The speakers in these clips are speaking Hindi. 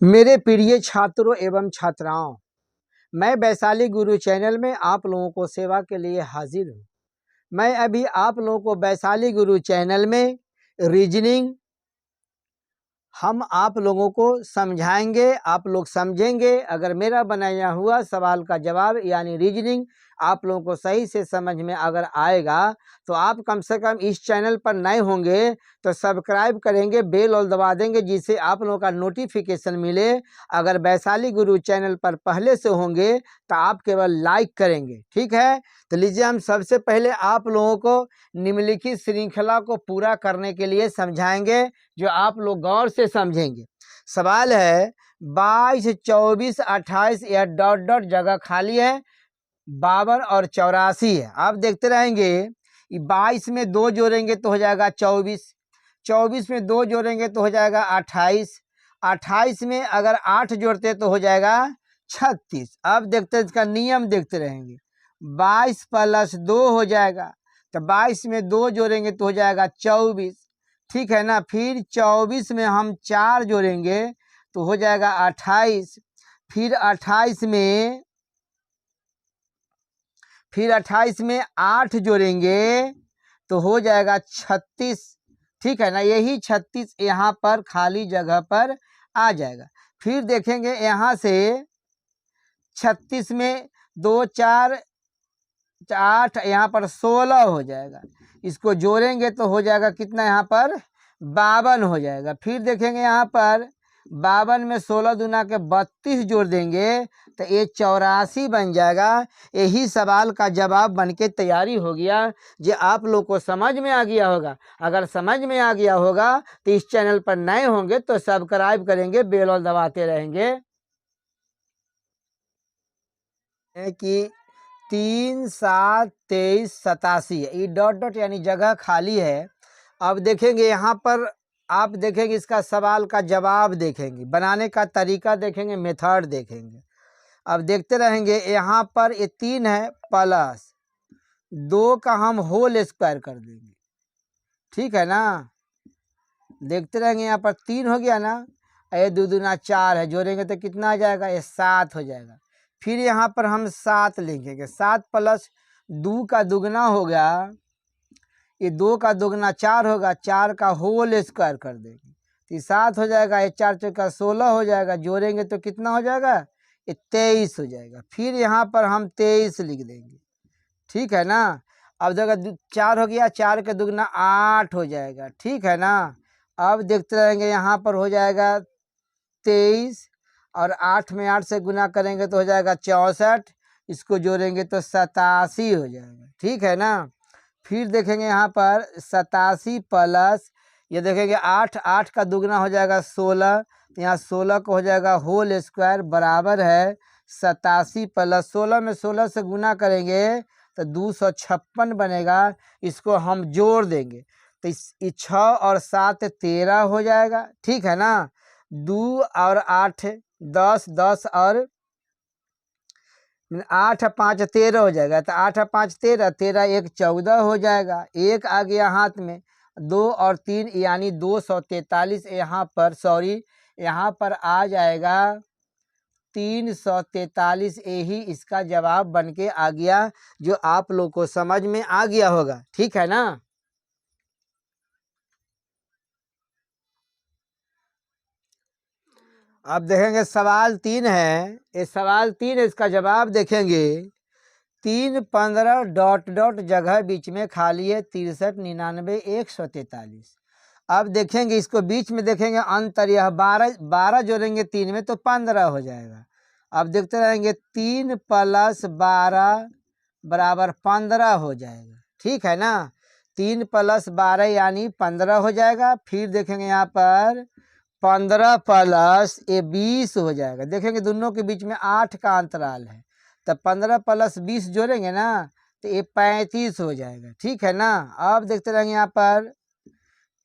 मेरे प्रिय छात्रों एवं छात्राओं, मैं वैशाली गुरु चैनल में आप लोगों को सेवा के लिए हाजिर हूँ। मैं अभी आप लोगों को वैशाली गुरु चैनल में रीजनिंग हम आप लोगों को समझाएंगे, आप लोग समझेंगे। अगर मेरा बनाया हुआ सवाल का जवाब यानी रीजनिंग आप लोगों को सही से समझ में अगर आएगा तो आप कम से कम इस चैनल पर नए होंगे तो सब्सक्राइब करेंगे, बेल और दबा देंगे जिससे आप लोगों का नोटिफिकेशन मिले। अगर वैशाली गुरु चैनल पर पहले से होंगे तो आप केवल लाइक करेंगे, ठीक है। तो लीजिए, हम सबसे पहले आप लोगों को निम्नलिखित श्रृंखला को पूरा करने के लिए समझाएंगे जो आप लोग गौर से समझेंगे। सवाल है 22, 24, 28 या डॉट डॉट जगह खाली है, 52 और 84 है। आप देखते रहेंगे 22 में 2 जोड़ेंगे तो हो जाएगा 24, 24 में 2 जोड़ेंगे तो हो जाएगा 28, 28 में अगर 8 जोड़ते तो हो जाएगा 36। अब देखते इसका नियम देखते रहेंगे। 22 प्लस 2 हो जाएगा तो 22 में 2 जोड़ेंगे तो हो जाएगा 24, ठीक है ना। फिर 24 में हम 4 जोड़ेंगे तो हो जाएगा 28, फिर 28 में 8 जोड़ेंगे तो हो जाएगा 36, ठीक है ना। यही 36 यहाँ पर खाली जगह पर आ जाएगा। फिर देखेंगे यहाँ से 36 में 2 4 8 यहाँ पर 16 हो जाएगा। इसको जोड़ेंगे तो हो जाएगा कितना, यहाँ पर 52 हो जाएगा। फिर देखेंगे यहाँ पर 52 में 16 दूना के 32 जोड़ देंगे तो ये 84 बन जाएगा। यही सवाल का जवाब बन के तैयारी हो गया। जो आप लोग को समझ में आ गया होगा। अगर समझ में आ गया होगा तो इस चैनल पर नए होंगे तो सब्सक्राइब करेंगे, बेल और दबाते रहेंगे कि 3 7 23 87 है। ये डॉट डॉट यानी जगह खाली है। अब देखेंगे यहाँ पर, आप देखेंगे इसका सवाल का जवाब देखेंगे, बनाने का तरीका देखेंगे, मेथड देखेंगे। अब देखते रहेंगे यहाँ पर ये 3 है प्लस 2 का हम होल स्क्वायर कर देंगे, ठीक है ना। देखते रहेंगे यहाँ पर 3 हो गया ना, ये 2 दूना 4 है, जोड़ेंगे तो कितना आ जाएगा, ये 7 हो जाएगा। फिर यहाँ पर हम 7 लिखेंगे, 7 प्लस 2 का दुगना होगा, ये 2 का दुगना 4 होगा, 4 का होल स्क्वायर कर देंगे तो 7 हो जाएगा। ये 4 चौका 16 हो जाएगा, जोड़ेंगे तो कितना हो जाएगा, ये 23 हो जाएगा। फिर यहाँ पर हम 23 लिख देंगे, ठीक है ना। अब देखो 4 हो गया, 4 के दुगना 8 हो जाएगा, ठीक है ना। अब देखते रहेंगे यहाँ पर हो जाएगा 23 और 8 में 8 से गुना करेंगे तो हो जाएगा 64, इसको जोड़ेंगे तो 87 हो जाएगा, ठीक है ना। फिर देखेंगे यहाँ पर 87 प्लस, ये देखेंगे 8, 8 का दुगना हो जाएगा 16, तो यहाँ 16 को हो जाएगा होल स्क्वायर बराबर है 87 प्लस 16 में 16 से गुना करेंगे तो 256 बनेगा। इसको हम जोड़ देंगे तो 6 और 7 13 हो जाएगा, ठीक है ना। 2 और 8 10, 10 और 8 5 13 हो जाएगा, तो 8 5 13, 13 1 14 हो जाएगा। एक आ गया हाथ में, 2 और 3 यानी 243 यहाँ पर, सॉरी यहाँ पर आ जाएगा 343। यही इसका जवाब बन के आ गया जो आप लोग को समझ में आ गया होगा, ठीक है ना। अब देखेंगे सवाल 3 है, ये सवाल 3 है, इसका जवाब देखेंगे। 3 15 डॉट डॉट जगह बीच में खाली है 63 99 143। अब देखेंगे इसको बीच में देखेंगे अंतर, यह 12 जोड़ेंगे 3 में तो 15 हो जाएगा। अब देखते रहेंगे 3 प्लस 12 बराबर 15 हो जाएगा, ठीक है ना। 3 प्लस 12 यानी 15 हो जाएगा। फिर देखेंगे यहाँ पर 15 प्लस ये 20 हो जाएगा। देखेंगे दोनों के बीच में 8 का अंतराल है, तो 15 प्लस 20 जोड़ेंगे ना तो ये 35 हो जाएगा, ठीक है ना। अब देखते रहेंगे यहाँ पर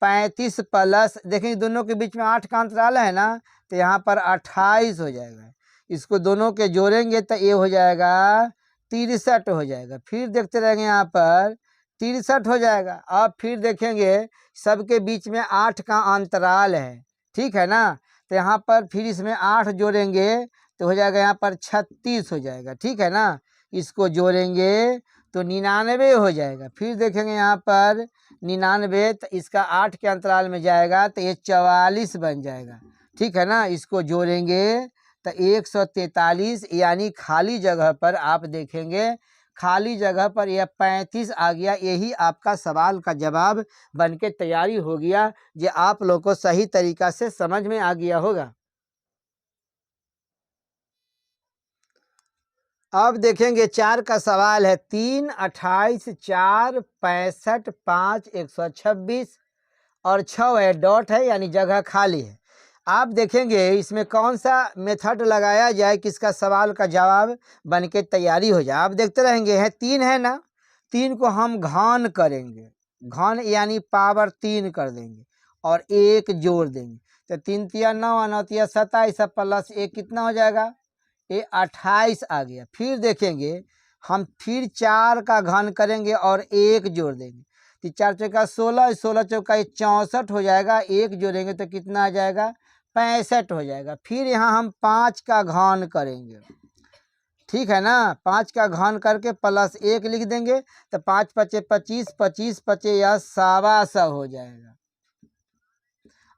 35 प्लस, देखेंगे दोनों के बीच में 8 का अंतराल है ना, तो यहाँ पर 28 हो जाएगा। इसको दोनों के जोड़ेंगे तो ये हो जाएगा 63 हो जाएगा। फिर देखते रहेंगे यहाँ पर 63 हो जाएगा। अब फिर देखेंगे सबके बीच में 8 का अंतराल है, ठीक है ना, तो यहाँ पर फिर इसमें 8 जोड़ेंगे तो हो जाएगा यहाँ पर 36 हो जाएगा, ठीक है ना। इसको जोड़ेंगे तो 99 हो जाएगा। फिर देखेंगे यहाँ पर 99, तो इसका 8 के अंतराल में जाएगा तो ये 44 बन जाएगा, ठीक है ना। इसको जोड़ेंगे तो 143, यानी खाली जगह पर आप देखेंगे, खाली जगह पर यह 35 आ गया। यही आपका सवाल का जवाब बन के तैयारी हो गया। ये आप लोग को सही तरीका से समझ में आ गया होगा। अब देखेंगे 4 का सवाल है, 3, 28, 4, 65, 5, 126 और 6 है, डॉट है यानी जगह खाली है। आप देखेंगे इसमें कौन सा मेथड लगाया जाए कि इसका सवाल का जवाब बन के तैयारी हो जाए। आप देखते रहेंगे, है 3 है ना, 3 को हम घन करेंगे, घन यानी पावर 3 कर देंगे और 1 जोड़ देंगे तो 3 तिया 9, 9 तिया 27 प्लस 1 कितना हो जाएगा, ये 28 आ गया। फिर देखेंगे हम फिर 4 का घन करेंगे और 1 जोड़ देंगे तो 4 चौका 16, 16 चौका 64 हो जाएगा। 1 जोड़ेंगे तो कितना आ जाएगा, 65 हो जाएगा। फिर यहाँ हम 5 का घन करेंगे, ठीक है ना, 5 का घन करके प्लस 1 लिख देंगे तो 5 पचे 25, 25 पचे या 125 हो जाएगा।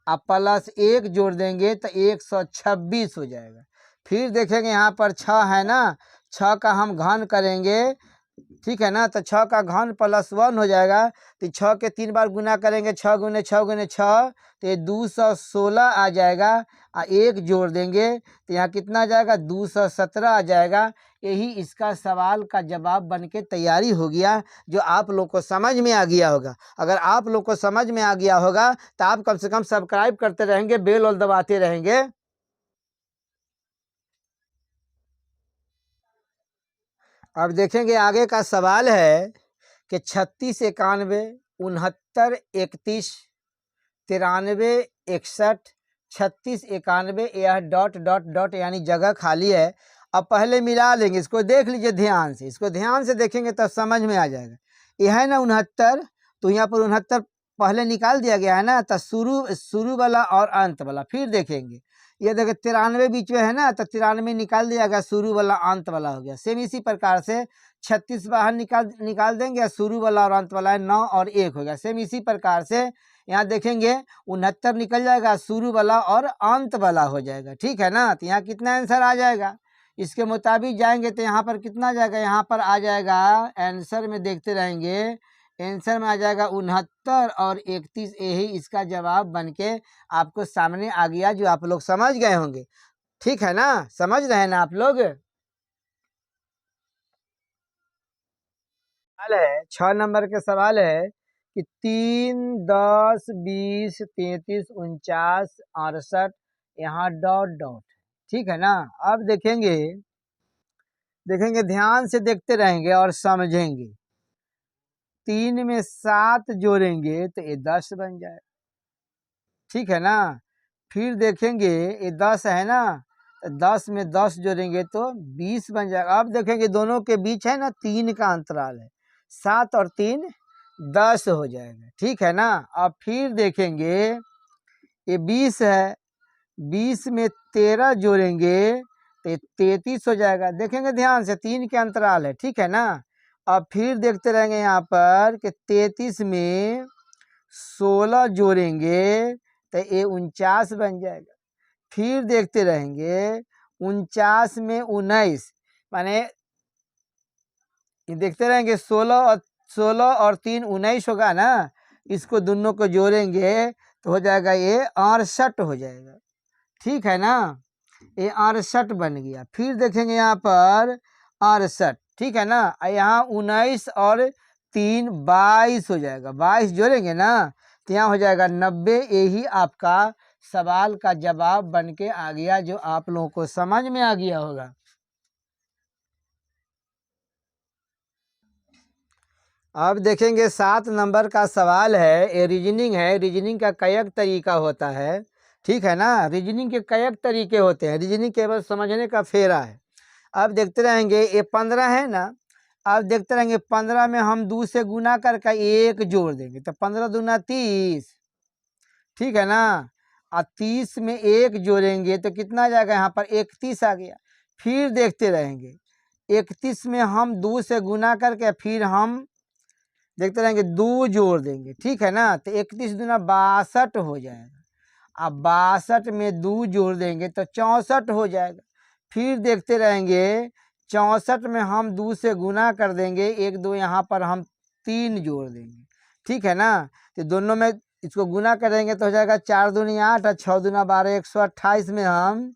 अब प्लस 1 जोड़ देंगे तो 126 हो जाएगा। फिर देखेंगे यहाँ पर 6 है ना, 6 का हम घन करेंगे, ठीक है ना, तो 6 का घन प्लस 1 हो जाएगा। तो 6 के 3 बार गुना करेंगे, 6 गुने 6 गुने 6 तो ये 216 आ जाएगा। 1 जोड़ देंगे तो यहाँ कितना आ जाएगा, 217 आ जाएगा। यही इसका सवाल का जवाब बन के तैयारी हो गया, जो आप लोग को समझ में आ गया होगा। अगर आप लोग को समझ में आ गया होगा तो आप कम से कम सब्सक्राइब करते रहेंगे, बेल और दबाते रहेंगे। अब देखेंगे आगे का सवाल है कि 36, 91, 69, 31, 93, 61, 36, 91, यह डॉट डॉट डॉट यानी जगह खाली है। अब पहले मिला लेंगे, इसको देख लीजिए ध्यान से, इसको ध्यान से देखेंगे तब समझ में आ जाएगा। यह है ना 69, तो यहाँ पर 69 पहले निकाल दिया गया है ना, तो शुरू वाला और अंत वाला। फिर देखेंगे ये देखिए 93 बीच में है ना, तो 93 निकाल दिया गया, शुरू वाला अंत वाला हो गया। सेम इसी प्रकार से 36 बाहर निकाल देंगे, शुरू वाला और अंत वाला है, 9 और 1 हो गया। सेम इसी प्रकार से यहाँ देखेंगे 69 निकल जाएगा, शुरू वाला और अंत वाला हो जाएगा, ठीक है ना। तो यहाँ कितना आंसर आ जाएगा, इसके मुताबिक जाएंगे तो यहाँ पर कितना आ जाएगा, यहाँ पर आ जाएगा आंसर में देखते रहेंगे, आंसर में आ जाएगा 69 और 31। यही इसका जवाब बन के आपको सामने आ गया, जो आप लोग समझ गए होंगे, ठीक है ना, समझ रहे हैं ना आप लोग। सवाल है 6 नंबर के सवाल है कि 3, 10, 20, 33, 49, 68, यहाँ डॉट डॉट, ठीक है ना। अब देखेंगे ध्यान से देखते रहेंगे और समझेंगे। 3 में 7 जोड़ेंगे तो ये 10 बन जाए, ठीक है ना। फिर देखेंगे ये 10 है ना, 10 में 10 जोड़ेंगे तो 20 बन जाएगा। अब देखेंगे दोनों के बीच है ना 3 का अंतराल है, 7 और 3 10 हो जाएगा, ठीक है ना। अब फिर देखेंगे ये 20 है, 20 में 13 जोड़ेंगे तो 33 हो जाएगा। देखेंगे ध्यान से, 3 के अंतराल है, ठीक है ना। अब फिर देखते रहेंगे यहाँ पर कि 33 में 16 जोड़ेंगे तो ये 49 बन जाएगा। फिर देखते रहेंगे 49 में 19, माने देखते रहेंगे 16 और 3 19 होगा ना, इसको दोनों को जोड़ेंगे तो हो जाएगा ये 68 हो जाएगा, ठीक है ना। ये 68 बन गया। फिर देखेंगे यहाँ पर 68, ठीक है ना। यहाँ 19 और 3 22 हो जाएगा, 22 जोड़ेंगे ना तो यहाँ हो जाएगा 90। यही आपका सवाल का जवाब बन के आ गया, जो आप लोगों को समझ में आ गया होगा। अब देखेंगे 7 नंबर का सवाल है, ये रीजनिंग है। रीजनिंग का कई तरीका होता है, ठीक है ना। रीजनिंग के कई तरीके होते हैं, रीजनिंग केवल समझने का फेरा है। अब देखते रहेंगे ये 15 है ना, अब देखते रहेंगे 15 में हम 2 से गुना करके 1 जोड़ देंगे तो 15 दूना 30, ठीक है ना। और 30 में 1 जोड़ेंगे तो कितना आ जाएगा, यहाँ पर 31 आ गया। फिर देखते रहेंगे, 31 में हम 2 से गुना करके फिर हम देखते रहेंगे 2 जोड़ देंगे, ठीक है ना। तो 31 दूना 62 हो जाएगा। अब 62 में 2 जोड़ देंगे तो 64 हो जाएगा। फिर देखते रहेंगे, 64 में हम 2 से गुना कर देंगे, 1 2 यहाँ पर हम 3 जोड़ देंगे, ठीक है ना। तो दोनों में इसको गुना करेंगे तो हो जाएगा 4 दूनी 8 और 6 दूना 12, 128 में हम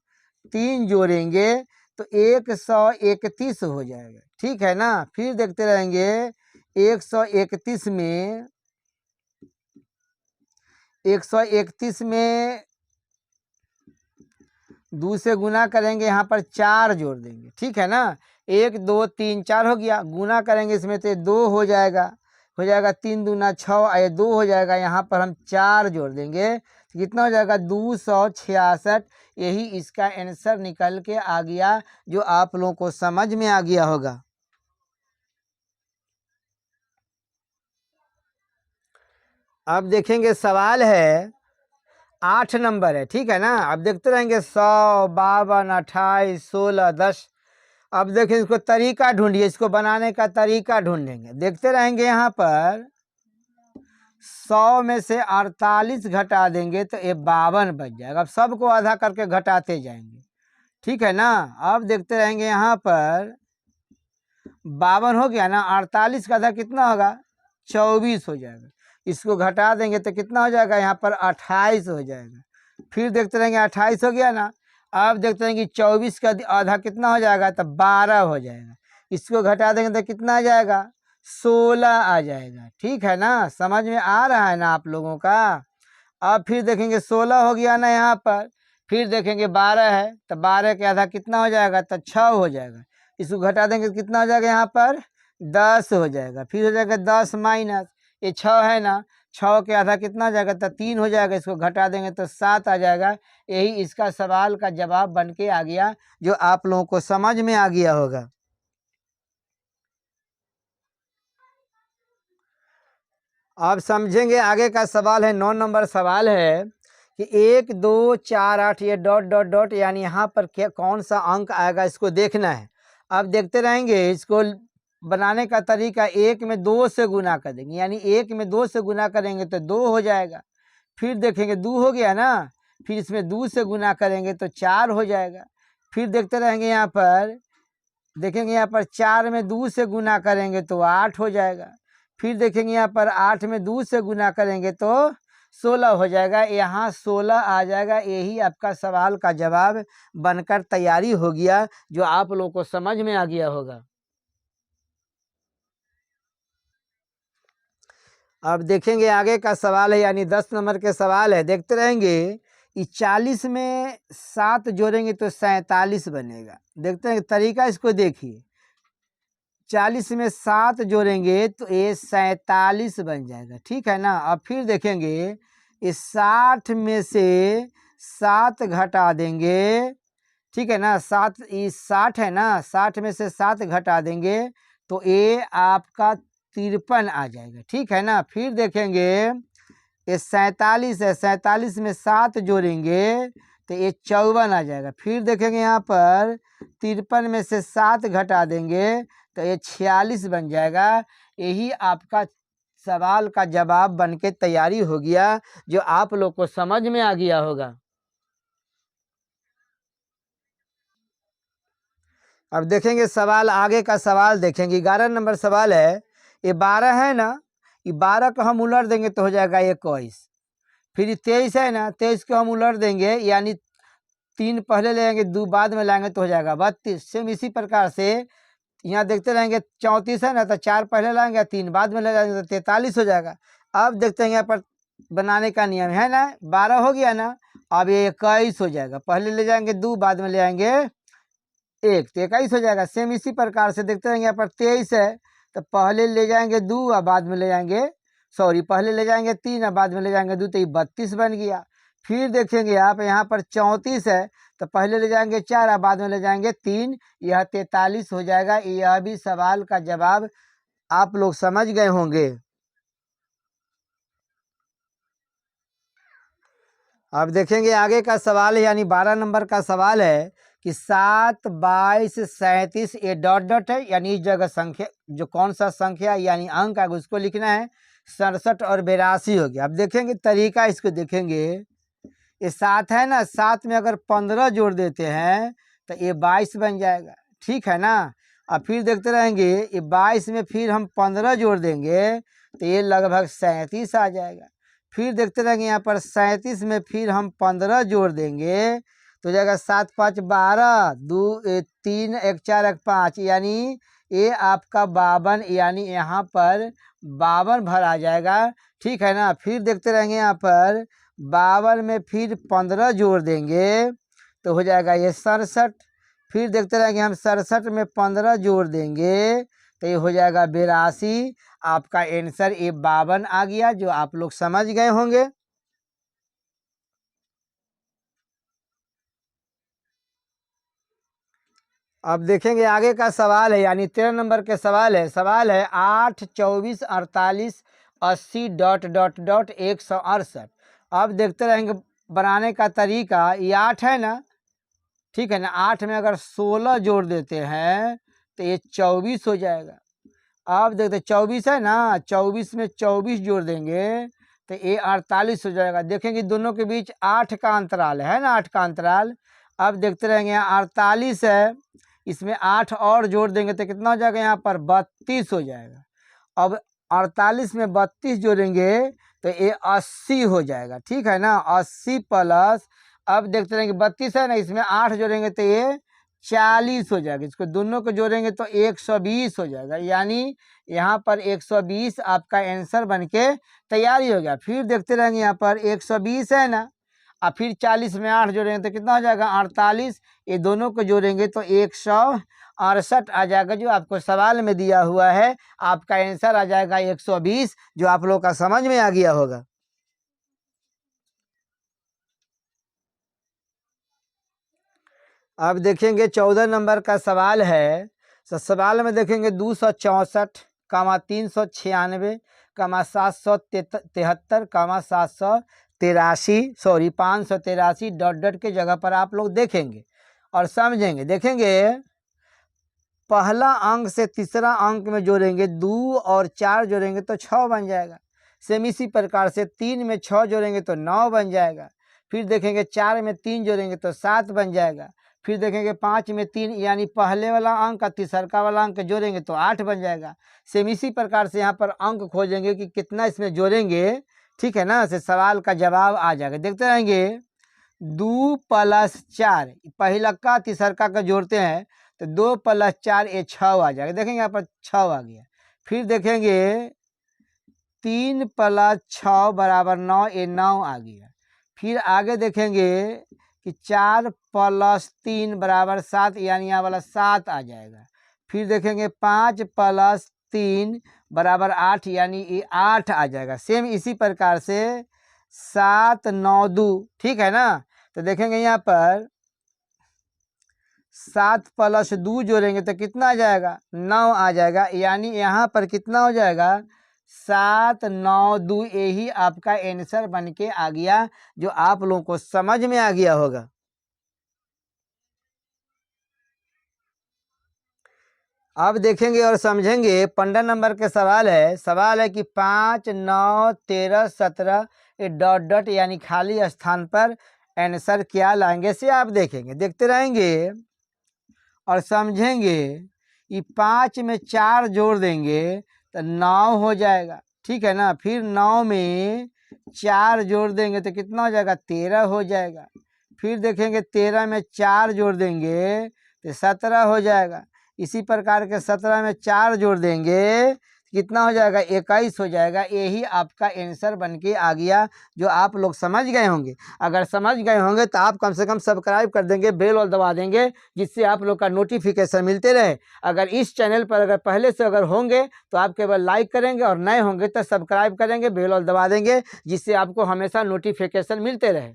3 जोड़ेंगे तो 131 हो जाएगा, ठीक है ना। फिर देखते रहेंगे, 131 में 2 से गुना करेंगे, यहाँ पर 4 जोड़ देंगे, ठीक है ना। 1 2 3 4 हो गया, गुना करेंगे इसमें तो 2 हो जाएगा, 3 दूना 6 और 2 हो जाएगा, यहाँ पर हम 4 जोड़ देंगे तो कितना हो जाएगा 266। यही इसका आंसर निकल के आ गया, जो आप लोगों को समझ में आ गया होगा। अब देखेंगे सवाल है 8 नंबर है, ठीक है ना। अब देखते रहेंगे 100 52 28 16 10। अब देखें इसको तरीका ढूंढिए, इसको बनाने का तरीका ढूंढेंगे। देखते रहेंगे, यहाँ पर 100 में से 48 घटा देंगे तो ये 52 बच जाएगा। अब सबको आधा करके घटाते जाएंगे, ठीक है ना। अब देखते रहेंगे, यहाँ पर 52 हो गया ना, 48 का आधा कितना होगा 24 हो जाएगा। इसको घटा देंगे तो कितना हो जाएगा, यहाँ पर 28 हो जाएगा। फिर देखते रहेंगे 28 हो गया ना। अब देखते रहेंगे 24 का आधा कितना हो जाएगा, तो 12 हो जाएगा। इसको घटा देंगे तो कितना आ जाएगा, 16 आ जाएगा, ठीक है ना। समझ में आ रहा है ना आप लोगों का। अब फिर देखेंगे 16 हो गया ना यहाँ पर। फिर देखेंगे 12 है तो 12 के आधा कितना हो जाएगा, तो 6 हो जाएगा। इसको घटा देंगे तो कितना हो जाएगा, यहाँ पर 10 हो जाएगा। फिर हो जाएगा 10 माइनस ये 6 है ना, 6 के आधा कितना हो जाएगा, तो 3 हो जाएगा। इसको घटा देंगे तो 7 आ जाएगा। यही इसका सवाल का जवाब बन के आ गया, जो आप लोगों को समझ में आ गया होगा। अब समझेंगे आगे का सवाल है 9 नंबर सवाल है कि 1 2 4 8 ये डॉट डॉट डॉट, यानी यहाँ पर क्या कौन सा अंक आएगा, इसको देखना है। अब देखते रहेंगे, इसको बनाने का तरीका 1 में 2 से गुना कर देंगे, यानी 1 में 2 से गुना करेंगे तो 2 हो जाएगा। फिर देखेंगे 2 हो गया ना, फिर इसमें 2 से गुना करेंगे तो 4 हो जाएगा। फिर देखते रहेंगे, यहाँ पर देखेंगे, यहाँ पर 4 में 2 से गुना करेंगे तो 8 हो जाएगा। फिर देखेंगे यहाँ पर 8 में 2 से गुना करेंगे तो 16 हो जाएगा। यहाँ 16 आ जाएगा। यही आपका सवाल का जवाब बनकर तैयारी हो गया, जो आप लोगों को समझ में आ गया होगा। अब देखेंगे आगे का सवाल है, यानी 10 नंबर के सवाल है। देखते रहेंगे, 40 में 7 जोड़ेंगे तो 47 बनेगा। देखते हैं तरीका, इसको देखिए। 40 में 7 जोड़ेंगे तो ये 47 बन जाएगा, ठीक है ना। अब फिर देखेंगे, ये 60 में से 7 घटा देंगे, ठीक है ना। 7 ये 60 है ना, 60 में से 7 घटा देंगे तो ये आपका 53 आ जाएगा, ठीक है ना। फिर देखेंगे, ये 47 है, 47 में 7 जोड़ेंगे तो ये 54 आ जाएगा। फिर देखेंगे, यहाँ पर 53 में से 7 घटा देंगे तो ये 46 बन जाएगा। यही आपका सवाल का जवाब बन के तैयारी हो गया, जो आप लोग को समझ में आ गया होगा। अब देखेंगे सवाल, आगे का सवाल देखेंगे। 11 नंबर सवाल है, ये 12 है ना, ये 12 को हम उलट देंगे तो हो जाएगा 21। फिर 23 है ना, 23 को हम उलट देंगे, यानी 3 पहले लेंगे 2 बाद में लाएंगे तो हो जाएगा 32। सेम इसी प्रकार से यहाँ देखते रहेंगे, 34 है ना, तो 4 पहले लाएंगे 3 बाद में ले जाएंगे तो 43 हो जाएगा। अब देखते हैं, यहाँ पर बनाने का नियम है ना, 12 हो गया ना, अब ये 21 हो जाएगा। पहले ले जाएंगे 2, बाद में ले आएंगे 1 तो 21 हो जाएगा। सेम इसी प्रकार से देखते रहेंगे, यहाँ पर 23 है तो पहले ले जाएंगे 2 और बाद में ले जाएंगे, सॉरी, पहले ले जाएंगे 3 और बाद में ले जाएंगे 2 तो ये 32 बन गया। फिर देखेंगे आप, यहाँ पर 34 है तो पहले ले जाएंगे 4 और बाद में ले जाएंगे 3, यह 43 हो जाएगा। यह भी सवाल का जवाब आप लोग समझ गए होंगे। अब देखेंगे आगे का सवाल है, यानी 12 नंबर का सवाल है कि 7, 22, 37 ये डॉट डॉट है, यानी इस जगह संख्या जो कौन सा संख्या यानी अंक है उसको लिखना है। 67 और 82 हो गया। अब देखेंगे तरीका, इसको देखेंगे। ये 7 है ना, 7 में अगर 15 जोड़ देते हैं तो ये 22 बन जाएगा, ठीक है ना। अब फिर देखते रहेंगे, ये 22 में फिर हम 15 जोड़ देंगे तो ये लगभग 37 आ जाएगा। फिर देखते रहेंगे यहाँ पर 37 में फिर हम 15 जोड़ देंगे तो जाएगा 7, 5, 12, 2, 3, 1, 4, 1, 5, यानी ये आपका 52, यानी यहाँ पर 52 भर आ जाएगा, ठीक है ना। फिर देखते रहेंगे यहाँ पर 52 में फिर 15 जोड़ देंगे तो हो जाएगा ये 67। फिर देखते रहेंगे हम 67 में 15 जोड़ देंगे तो ये हो जाएगा 82। आपका आंसर ये 52 आ गया, जो आप लोग समझ गए होंगे। अब देखेंगे आगे का सवाल है, यानी 13 नंबर के सवाल है। 8, 24, 48, 80 डॉट डॉट डॉट 168। अब देखते रहेंगे बनाने का तरीका। ये 8 है ना, ठीक है ना। 8 में अगर 16 जोड़ देते हैं तो ये 24 हो जाएगा। अब देखते 24 है ना, 24 में 24 जोड़ देंगे तो ये 48 हो जाएगा। देखेंगे दोनों के बीच 8 का अंतराल है ना, 8 का अंतराल। अब देखते रहेंगे यहाँ 48 है, इसमें 8 और जोड़ देंगे तो कितना हो जाएगा, यहाँ पर 32 हो जाएगा। अब 48 में 32 जोड़ेंगे तो ये 80 हो जाएगा, ठीक है ना। 80 प्लस, अब देखते रहेंगे 32 है ना, इसमें 8 जोड़ेंगे तो ये 40 हो जाएगा। इसको दोनों को जोड़ेंगे तो 120 हो जाएगा, यानी यहाँ पर 120 आपका आंसर बनके तैयारी हो गया। फिर देखते रहेंगे यहाँ पर 120 है ना, और फिर 40 में 8 जोड़ेंगे तो कितना हो जाएगा, 48। ये दोनों को जोड़ेंगे तो 168 आ जाएगा, जो आपको सवाल में दिया हुआ है। आपका आंसर आ जाएगा 120, जो आप लोग का समझ में आ गया होगा। अब देखेंगे 14 नंबर का सवाल है। तो सवाल में देखेंगे 264, 396, 773, 583 डॉट डॉट के जगह पर आप लोग देखेंगे और समझेंगे। देखेंगे पहला अंक से तीसरा अंक में जोड़ेंगे 2 और 4 जोड़ेंगे तो 6 बन जाएगा। सेम इसी प्रकार से 3 में 6 जोड़ेंगे तो 9 बन जाएगा। फिर देखेंगे 4 में 3 जोड़ेंगे तो 7 बन जाएगा। फिर देखेंगे 5 में 3, यानी पहले वाला अंक का तीसरा वाला अंक जोड़ेंगे तो 8 बन जाएगा। सेम इसी प्रकार से यहाँ पर अंक खोजेंगे कि कितना इसमें जोड़ेंगे, ठीक है ना, से सवाल का जवाब आ जाएगा। देखते रहेंगे 2 + 4 पहला का तीसरा का जोड़ते हैं तो 2 + 4 ये 6 आ जाएगा। देखेंगे यहाँ पर 6 आ गया। फिर देखेंगे 3 + 6 = 9, ये 9 आ गया। फिर आगे देखेंगे कि 4 + 3 = 7, यानी यहाँ वाला 7 आ जाएगा। फिर देखेंगे 5 + 3 = 8, यानी ये 8 आ जाएगा। सेम इसी प्रकार से 7, 9, 2, ठीक है ना। तो देखेंगे यहाँ पर 7 + 2 जोड़ेंगे तो कितना आ जाएगा, 9 आ जाएगा, यानी यहाँ पर कितना हो जाएगा, 7, 9, 2। यही आपका आंसर बन के आ गया, जो आप लोगों को समझ में आ गया होगा। अब देखेंगे और समझेंगे 15 नंबर के सवाल है कि 5, 9, 13, 17 ये डॉट डॉट यानी खाली स्थान पर आंसर क्या लाएंगे से आप देखेंगे। देखते रहेंगे और समझेंगे। ये 5 में 4 जोड़ देंगे तो 9 हो जाएगा, ठीक है ना। फिर 9 में 4 जोड़ देंगे तो कितना हो जाएगा, 13 हो जाएगा। फिर देखेंगे 13 में 4 जोड़ देंगे तो 17 हो जाएगा। इसी प्रकार के 17 में 4 जोड़ देंगे कितना हो जाएगा, 21 हो जाएगा। यही आपका आंसर बन के आ गया, जो आप लोग समझ गए होंगे। अगर समझ गए होंगे तो आप कम से कम सब्सक्राइब कर देंगे, बेल और दबा देंगे, जिससे आप लोग का नोटिफिकेशन मिलते रहे। अगर इस चैनल पर अगर पहले से अगर होंगे तो आप केवल लाइक करेंगे, और नए होंगे तो सब्सक्राइब करेंगे, बेल और दबा देंगे, जिससे आपको हमेशा नोटिफिकेशन मिलते रहे।